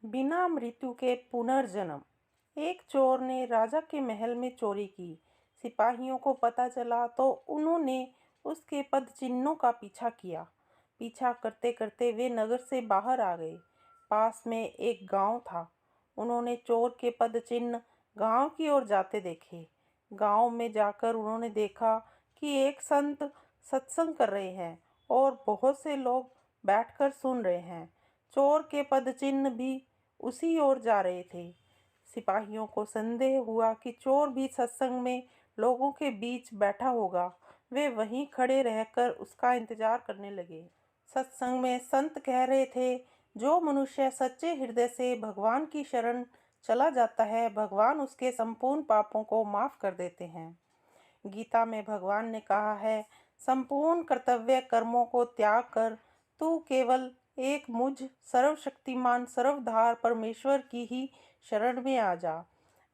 बिना मृत्यु के पुनर्जन्म। एक चोर ने राजा के महल में चोरी की। सिपाहियों को पता चला तो उन्होंने उसके पदचिन्हों का पीछा किया। पीछा करते करते वे नगर से बाहर आ गए। पास में एक गांव था। उन्होंने चोर के पदचिन्ह गांव की ओर जाते देखे। गांव में जाकर उन्होंने देखा कि एक संत सत्संग कर रहे हैं और बहुत से लोग बैठकर सुन रहे हैं। चोर के पदचिन्ह भी उसी ओर जा रहे थे। सिपाहियों को संदेह हुआ कि चोर भी सत्संग में लोगों के बीच बैठा होगा। वे वहीं खड़े रहकर उसका इंतजार करने लगे। सत्संग में संत कह रहे थे, जो मनुष्य सच्चे हृदय से भगवान की शरण चला जाता है, भगवान उसके संपूर्ण पापों को माफ कर देते हैं। गीता में भगवान ने कहा है, संपूर्ण कर्तव्य कर्मों को त्याग कर तू केवल एक मुझ सर्वशक्तिमान सर्वधार परमेश्वर की ही शरण में आ जा।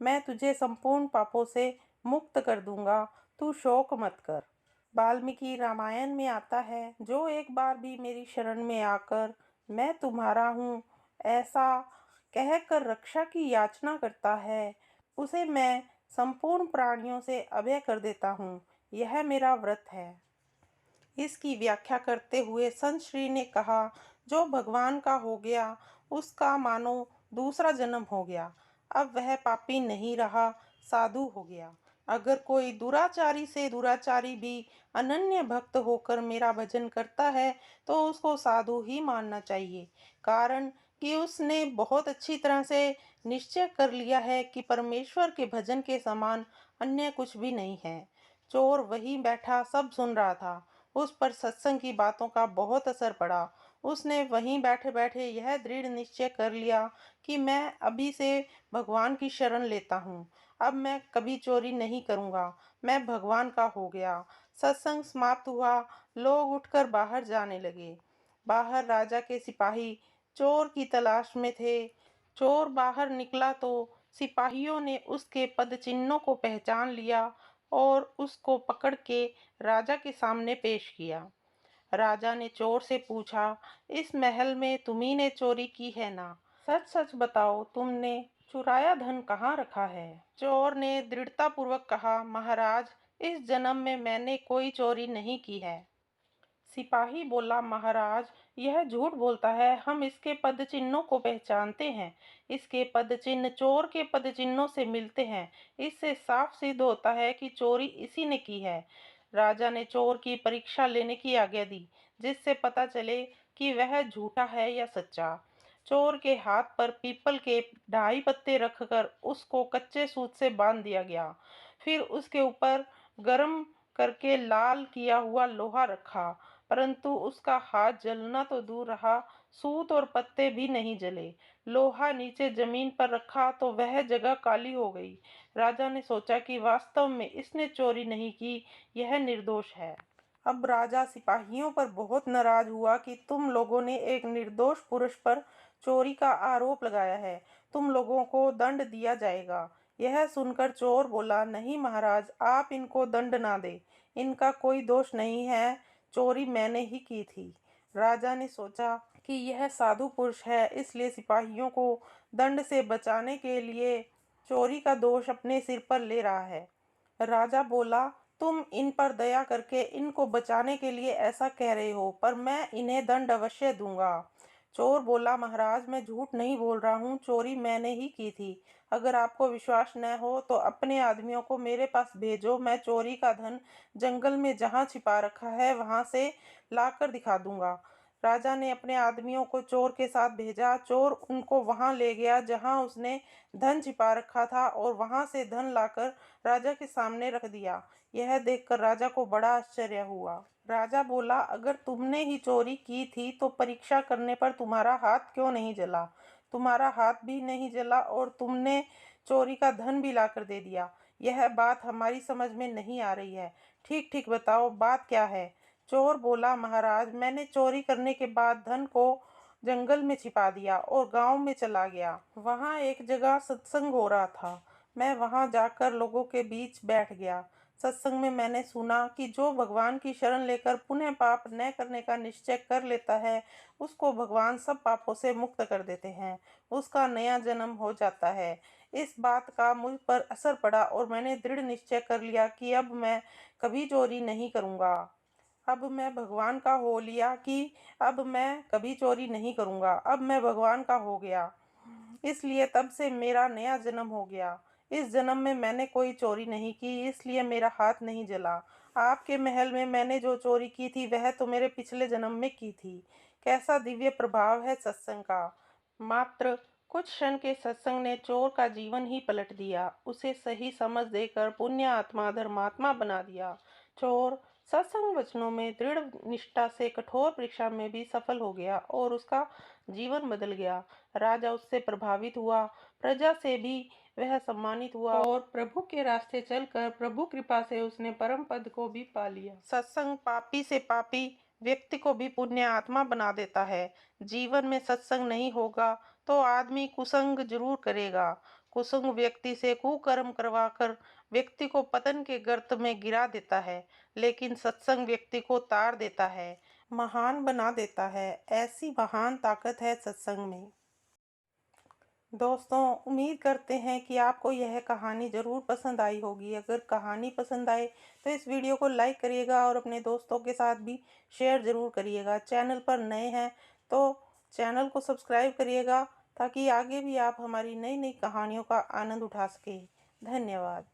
मैं तुझे संपूर्ण पापों से मुक्त कर दूंगा, तू शोक मत कर। वाल्मीकि रामायण में आता है, जो एक बार भी मेरी शरण में आकर मैं तुम्हारा हूँ ऐसा कहकर रक्षा की याचना करता है, उसे मैं संपूर्ण प्राणियों से अभय कर देता हूँ। यह मेरा व्रत है। इसकी व्याख्या करते हुए संत श्री ने कहा, जो भगवान का हो गया उसका मानो दूसरा जन्म हो गया। अब वह पापी नहीं रहा, साधु हो गया। अगर कोई दुराचारी से दुराचारी भी अनन्य भक्त होकर मेरा भजन करता है तो उसको साधु ही मानना चाहिए, कारण कि उसने बहुत अच्छी तरह से निश्चय कर लिया है कि परमेश्वर के भजन के समान अन्य कुछ भी नहीं है। चोर वहीं बैठा सब सुन रहा था। उस पर सत्संग की बातों का बहुत असर पड़ा। उसने वहीं बैठे बैठे यह दृढ़ निश्चय कर लिया कि मैं अभी से भगवान की शरण लेता हूँ। अब मैं कभी चोरी नहीं करूँगा। मैं भगवान का हो गया। सत्संग समाप्त हुआ। लोग उठकर बाहर जाने लगे। बाहर राजा के सिपाही चोर की तलाश में थे। चोर बाहर निकला तो सिपाहियों ने उसके पदचिन्हों को पहचान लिया और उसको पकड़ के राजा के सामने पेश किया। राजा ने चोर से पूछा, इस महल में तुम्ही ने चोरी की है ना? सच सच बताओ, तुमने चुराया धन कहाँ रखा है? चोर ने दृढ़तापूर्वक कहा, महाराज, इस जन्म में मैंने कोई चोरी नहीं की है। सिपाही बोला, महाराज, यह झूठ बोलता है। हम इसके पदचिन्हों को पहचानते हैं। इसके पदचिन्ह चोर के पदचिन्हों से मिलते हैं। इससे साफ सिद्ध होता है कि चोरी इसी ने की है। राजा ने चोर की परीक्षा लेने की आज्ञा दी, जिससे पता चले कि वह झूठा है या सच्चा। चोर के हाथ पर पीपल के 2.5 पत्ते रखकर उसको कच्चे सूत से बांध दिया गया। फिर उसके ऊपर गर्म करके लाल किया हुआ लोहा रखा, परंतु उसका हाथ जलना तो दूर रहा, सूत और पत्ते भी नहीं जले। लोहा नीचे जमीन पर रखा तो वह जगह काली हो गई। राजा ने सोचा कि वास्तव में इसने चोरी नहीं की, यह निर्दोष है। अब राजा सिपाहियों पर बहुत नाराज हुआ कि तुम लोगों ने एक निर्दोष पुरुष पर चोरी का आरोप लगाया है। तुम लोगों को दंड दिया जाएगा। यह सुनकर चोर बोला, नहीं महाराज, आप इनको दंड ना दें। इनका कोई दोष नहीं है। चोरी मैंने ही की थी। राजा ने सोचा कि यह साधु पुरुष है, इसलिए सिपाहियों को दंड से बचाने के लिए चोरी का दोष अपने सिर पर ले रहा है। राजा बोला, तुम इन पर दया करके इनको बचाने के लिए ऐसा कह रहे हो, पर मैं इन्हें दंड अवश्य दूंगा। चोर बोला, महाराज, मैं झूठ नहीं बोल रहा हूँ, चोरी मैंने ही की थी। अगर आपको विश्वास न हो तो अपने आदमियों को मेरे पास भेजो। मैं चोरी का धन जंगल में जहाँ छिपा रखा है वहां से लाकर दिखा दूंगा। राजा ने अपने आदमियों को चोर के साथ भेजा। चोर उनको वहां ले गया जहां उसने धन छिपा रखा था और वहां से धन लाकर राजा के सामने रख दिया। यह देखकर राजा को बड़ा आश्चर्य हुआ। राजा बोला, अगर तुमने ही चोरी की थी तो परीक्षा करने पर तुम्हारा हाथ क्यों नहीं जला? तुम्हारा हाथ भी नहीं जला और तुमने चोरी का धन भी लाकर दे दिया। यह बात हमारी समझ में नहीं आ रही है। ठीक ठीक बताओ, बात क्या है? चोर बोला, महाराज, मैंने चोरी करने के बाद धन को जंगल में छिपा दिया और गांव में चला गया। वहां एक जगह सत्संग हो रहा था। मैं वहां जाकर लोगों के बीच बैठ गया। सत्संग में मैंने सुना कि जो भगवान की शरण लेकर पुनः पाप न करने का निश्चय कर लेता है, उसको भगवान सब पापों से मुक्त कर देते हैं, उसका नया जन्म हो जाता है। इस बात का मुझ पर असर पड़ा और मैंने दृढ़ निश्चय कर लिया कि अब मैं कभी चोरी नहीं करूँगा। अब मैं भगवान का हो लिया कि अब मैं कभी चोरी नहीं करूँगा, अब मैं भगवान का हो गया। इसलिए तब से मेरा नया जन्म हो गया। इस जन्म में मैंने कोई चोरी नहीं की, इसलिए मेरा हाथ नहीं जला। आपके महल में मैंने जो चोरी की थी वह तो मेरे पिछले जन्म में की थी। कैसा दिव्य प्रभाव है सत्संग का। मात्र कुछ क्षण के सत्संग ने चोर का जीवन ही पलट दिया, उसे सही समझ देकर पुण्य आत्मा धर्मात्मा बना दिया। चोर सत्संग वचनों में दृढ़ निष्ठा से कठोर परीक्षा में भी सफल हो गया और उसका जीवन बदल गया। राजा उससे प्रभावित हुआ, प्रजा से भी वह सम्मानित हुआ और प्रभु के रास्ते चलकर प्रभु कृपा से उसने परम पद को भी पा लिया। सत्संग पापी से पापी व्यक्ति को भी पुण्य आत्मा बना देता है। जीवन में सत्संग नहीं होगा तो आदमी कुसंग जरूर करेगा। कुसंग व्यक्ति से कुकर्म करवाकर व्यक्ति को पतन के गर्त में गिरा देता है, लेकिन सत्संग व्यक्ति को तार देता है, महान बना देता है। ऐसी महान ताकत है सत्संग में। दोस्तों, उम्मीद करते हैं कि आपको यह कहानी ज़रूर पसंद आई होगी। अगर कहानी पसंद आए तो इस वीडियो को लाइक करिएगा और अपने दोस्तों के साथ भी शेयर ज़रूर करिएगा। चैनल पर नए हैं तो चैनल को सब्सक्राइब करिएगा ताकि आगे भी आप हमारी नई नई कहानियों का आनंद उठा सकें। धन्यवाद।